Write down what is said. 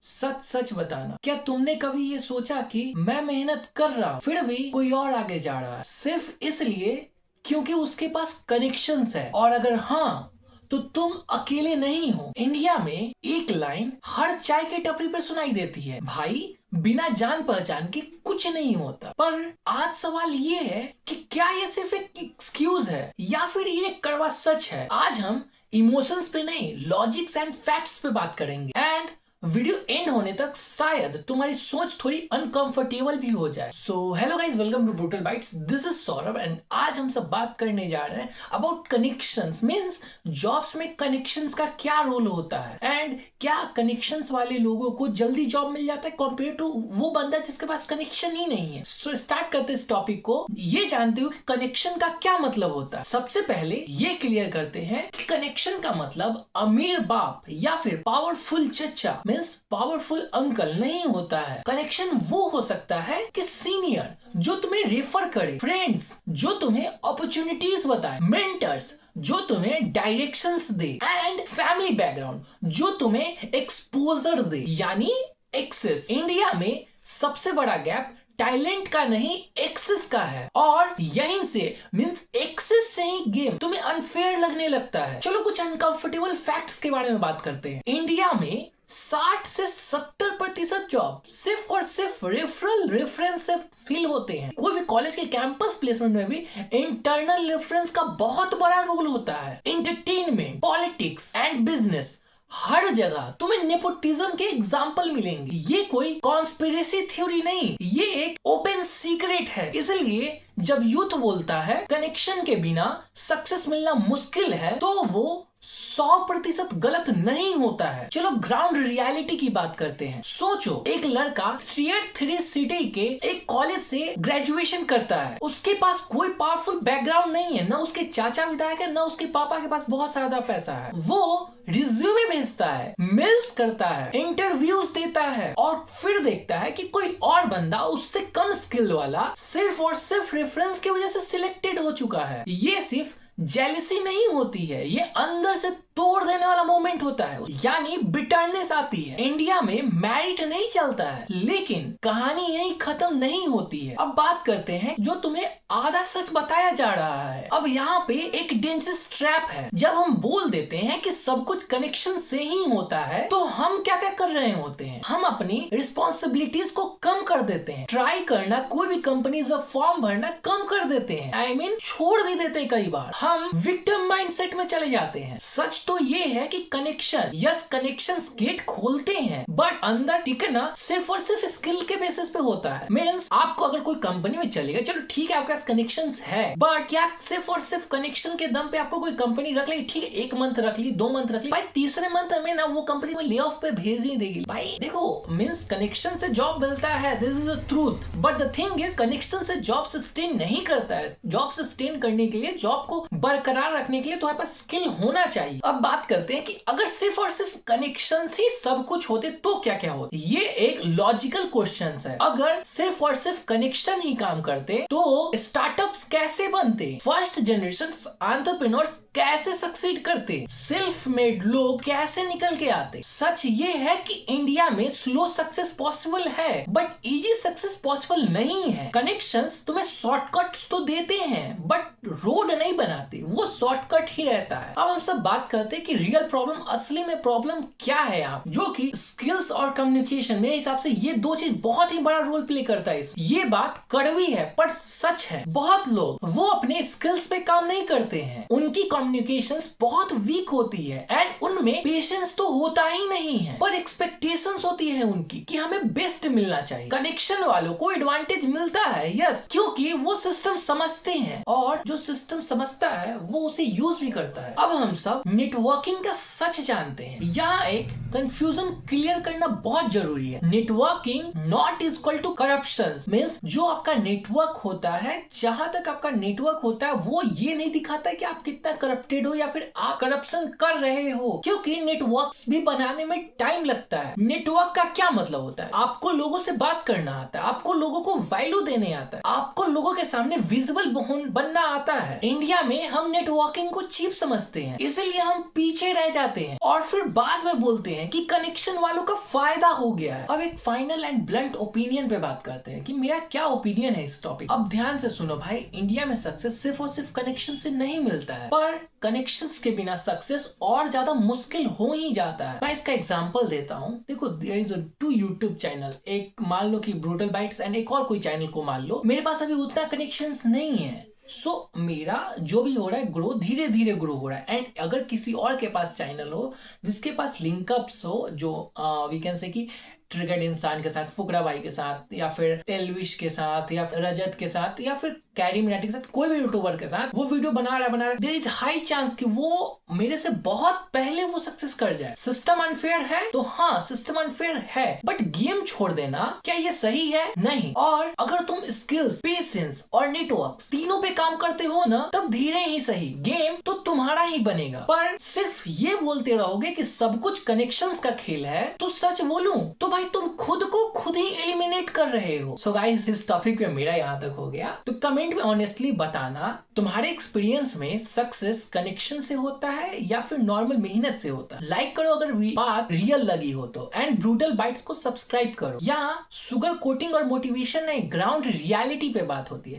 सच सच बताना, क्या तुमने कभी ये सोचा कि मैं मेहनत कर रहा फिर भी कोई और आगे जा रहा है सिर्फ इसलिए क्योंकि उसके पास कनेक्शंस है? और अगर हाँ तो तुम अकेले नहीं हो। इंडिया में एक लाइन हर चाय के टपरी पर सुनाई देती है, भाई बिना जान पहचान के कुछ नहीं होता। पर आज सवाल ये है कि क्या ये सिर्फ एक एक्सक्यूज है या फिर ये कड़वा सच है। आज हम इमोशंस पे नहीं, लॉजिक्स एंड फैक्ट्स पे बात करेंगे। एंड वीडियो एंड होने तक शायद तुम्हारी सोच थोड़ी अनकंफर्टेबल भी हो जाए। So hello guys, welcome to brutal bites. This is Saurabh and आज हम सब बात करने जा रहे हैं अबाउट कनेक्शंस। मींस जॉब्स में कनेक्शंस का क्या रोल होता है एंड क्या कनेक्शंस वाले लोगों को जल्दी जॉब मिल जाता है कंपेयर टू वो बंदा जिसके पास कनेक्शन ही नहीं है। सो स्टार्ट करते इस टॉपिक को ये जानते हो कि कनेक्शन का क्या मतलब होता है। सबसे पहले ये क्लियर करते हैं कि कनेक्शन का मतलब अमीर बाप या फिर पावरफुल चचा मीन्स पावरफुल अंकल नहीं होता है। कनेक्शन वो हो सकता है कि सीनियर जो तुम्हें रेफर करे, फ्रेंड्स जो तुम्हें अपॉर्चुनिटीज बताए, मेंटर्स जो तुम्हें directions they and family background जो तुम्हें एक्सपोजर दे, यानी एक्सेस। इंडिया में सबसे बड़ा गैप टैलेंट का नहीं एक्सेस का है और यहीं से मींस एक्सेस से ही गेम तुम्हें अनफेयर लगने लगता है। चलो कुछ अनकंफर्टेबल फैक्ट्स के बारे में बात करते हैं। इंडिया में 60 से 70% जॉब सिर्फ और सिर्फ रेफरेंस से फिल होते हैं। कोई भी कॉलेज के कैंपस प्लेसमेंट में भी इंटरनल रेफरेंस का बहुत बड़ा रोल होता है। एंटरटेनमेंट, पॉलिटिक्स एंड बिजनेस, हर जगह तुम्हें नेपोटिज्म के एग्जाम्पल मिलेंगे। ये कोई कॉन्स्पिरेसी थ्योरी नहीं, ये एक ओपन सीक्रेट है। इसलिए जब यूथ बोलता है कनेक्शन के बिना सक्सेस मिलना मुश्किल है तो वो 100% गलत नहीं होता है। चलो ग्राउंड रियलिटी की बात करते हैं। सोचो एक लड़का टियर 3 सिटी के एक कॉलेज से ग्रेजुएशन करता है। उसके पास कोई पावरफुल बैकग्राउंड नहीं है, ना उसके चाचा विधायक है, ना उसके पापा के पास बहुत सारा पैसा है। वो रिज्यूमे भेजता है, मेल्स करता है, इंटरव्यूज देता है और फिर देखता है कि कोई और बंदा उससे कम स्किल वाला सिर्फ और सिर्फ रेफरेंस की वजह से सिलेक्टेड हो चुका है। ये सिर्फ जेलसी नहीं होती है, ये अंदर से तोड़ देने वाला मोमेंट होता है, यानी बिटरनेस आती है। इंडिया में मैरिट नहीं चलता है, लेकिन कहानी यही खत्म नहीं होती है। अब बात करते हैं जो तुम्हें आधा सच बताया जा रहा है। अब यहाँ पे एक डेंजरस ट्रैप है। जब हम बोल देते हैं कि सब कुछ कनेक्शन से ही होता है तो हम क्या क्या कर रहे होते हैं? हम अपनी रिस्पॉन्सिबिलिटीज को कम कर देते हैं। ट्राई करना, कोई भी कंपनीज में फॉर्म भरना कम कर देते हैं। आई मीन छोड़ भी देते हैं। कई बार हम विक्टिम माइंडसेट में चले जाते हैं। सच तो ये है कि कनेक्शन, यस कनेक्शंस गेट खोलते हैं, बट अंदर टिकना सिर्फ और सिर्फ स्किल के बेसिस पे होता है। मींस आपको अगर कोई कंपनी में चलेगा, चलो ठीक है आपके पास कनेक्शंस है, बट क्या सिर्फ और सिर्फ कनेक्शन के दम पे आपको कोई कंपनी रख लेगी? ठीक है 1 मंथ रख ली, 2 मंथ रख ली, भाई तीसरे मंथ में ना वो कंपनी में ले ऑफ पे भेज ही देगी। भाई देखो मींस कनेक्शन से जॉब मिलता है, this is the truth, but the thing is connection से जॉब सस्टेन नहीं करता है। जॉब सस्टेन करने के लिए, जॉब को बरकरार रखने के लिए तुम्हारे पास स्किल होना चाहिए। अब बात करते हैं कि अगर सिर्फ और सिर्फ कनेक्शंस ही सब कुछ होते तो क्या क्या होता। ये एक लॉजिकल क्वेश्चन है। अगर सिर्फ और सिर्फ कनेक्शन ही काम करते तो स्टार्टअप्स कैसे बनते, फर्स्ट जनरेशन एंटरप्रेन्योर्स कैसे सक्सीड करते, सेल्फ मेड लोग कैसे निकल के आते। सच ये है कि इंडिया में स्लो सक्सेस पॉसिबल है बट इजी सक्सेस पॉसिबल नहीं है। कनेक्शंस तुम्हें शॉर्टकट्स तो देते हैं बट रोड नहीं बनाते, वो शॉर्टकट ही रहता है। अब हम सब बात करते हैं कि रियल प्रॉब्लम, असली में प्रॉब्लम क्या है यहाँ, जो कि स्किल्स और कम्युनिकेशन। मेरे हिसाब से ये दो चीज बहुत ही बड़ा रोल प्ले करता है। ये बात कड़वी है पर सच है। बहुत लोग वो अपने स्किल्स पे काम नहीं करते हैं, उनकी कम्युनिकेशंस बहुत वीक होती है एंड उनमें पेशेंस तो होता ही नहीं है, पर एक्सपेक्टेशंस होती है उनकी कि हमें बेस्ट मिलना चाहिए। कनेक्शन वालों को एडवांटेज मिलता है, यस, क्योंकि वो सिस्टम समझते हैं और जो सिस्टम समझता है वो उसे यूज भी करता है। अब हम सब नेटवर्किंग का सच जानते हैं। यहाँ एक कंफ्यूजन क्लियर करना बहुत जरूरी है। Networking not is equal to corruption. Means जो आपका नेटवर्क होता है, जहां तक आपका नेटवर्क होता है, वो ये नहीं दिखाता है कि आप कितना करप्टेड हो या फिर आप करप्शन कर रहे हो, क्योंकि नेटवर्क्स भी बनाने में टाइम लगता है। नेटवर्क का क्या मतलब होता है? आपको लोगों से बात करना आता है, आपको लोगों को वैल्यू देने आता है, आपको लोगों के सामने विजिबल बनना आता है। इंडिया में हम नेटवर्किंग को चीप समझते हैं, इसलिए हम पीछे रह जाते हैं और फिर बाद में बोलते हैं हैं कि कनेक्शन वालों का फायदा हो गया है। अब एक फाइनल एंड ब्लंट ओपिनियन पे बात करते हैं कि मेरा क्या ओपिनियन है इस टॉपिक। अब ध्यान से सुनो भाई, इंडिया में सक्सेस सिर्फ और सिर्फ कनेक्शन से नहीं मिलता है, पर कनेक्शंस के बिना सक्सेस और ज्यादा मुश्किल हो ही जाता है। मैं इसका एग्जांपल देता हूँ। देखो, देयर इज 2 यूट्यूब चैनल, एक मान लो कि ब्रूटल बाइट्स एंड एक और कोई चैनल को मान लो। मेरे पास अभी उतना कनेक्शंस नहीं है, मेरा जो भी हो रहा है ग्रो धीरे धीरे ग्रो हो रहा है। एंड अगर किसी और के पास चैनल हो जिसके पास लिंकअप्स हो, जो वी कैन से कि ट्रिगर्ड इंसान के साथ, फुकरा भाई के साथ, या फिर टेलविश के साथ, या फिर रजत के साथ, या फिर कैरी मिनाटी के साथ, कोई भी यूट्यूबर के साथ वो वीडियो बना रहा है, देयर इज हाई चांस कि वो मेरे से बहुत पहले वो सक्सेस कर जाए। सिस्टम अनफेयर है तो हाँ, सिस्टम अनफेयर है, बट गेम छोड़ देना क्या ये सही है? नहीं। और अगर तुम स्किल्स, पेशेंस और नेटवर्क तीनों पे काम करते हो ना, तब धीरे ही सही गेम तो तुम्हारा ही बनेगा। पर सिर्फ ये बोलते रहोगे कि सब कुछ कनेक्शंस का खेल है, तो सच बोलूं तो भाई तुम खुद को खुद ही एलिमिनेट कर रहे हो। सो गाइस, इस टॉपिक पे मेरा यहाँ तक हो गया। तो कमेंट में ऑनेस्टली बताना, तुम्हारे एक्सपीरियंस में सक्सेस कनेक्शन से होता है या फिर नॉर्मल मेहनत से होता है। लाइक करो अगर बात रियल लगी हो तो, एंड ब्रूटल बाइट्स को सब्सक्राइब करो। यहाँ सुगर कोटिंग और मोटिवेशन नहीं, ग्राउंड रियलिटी पे बात होती है।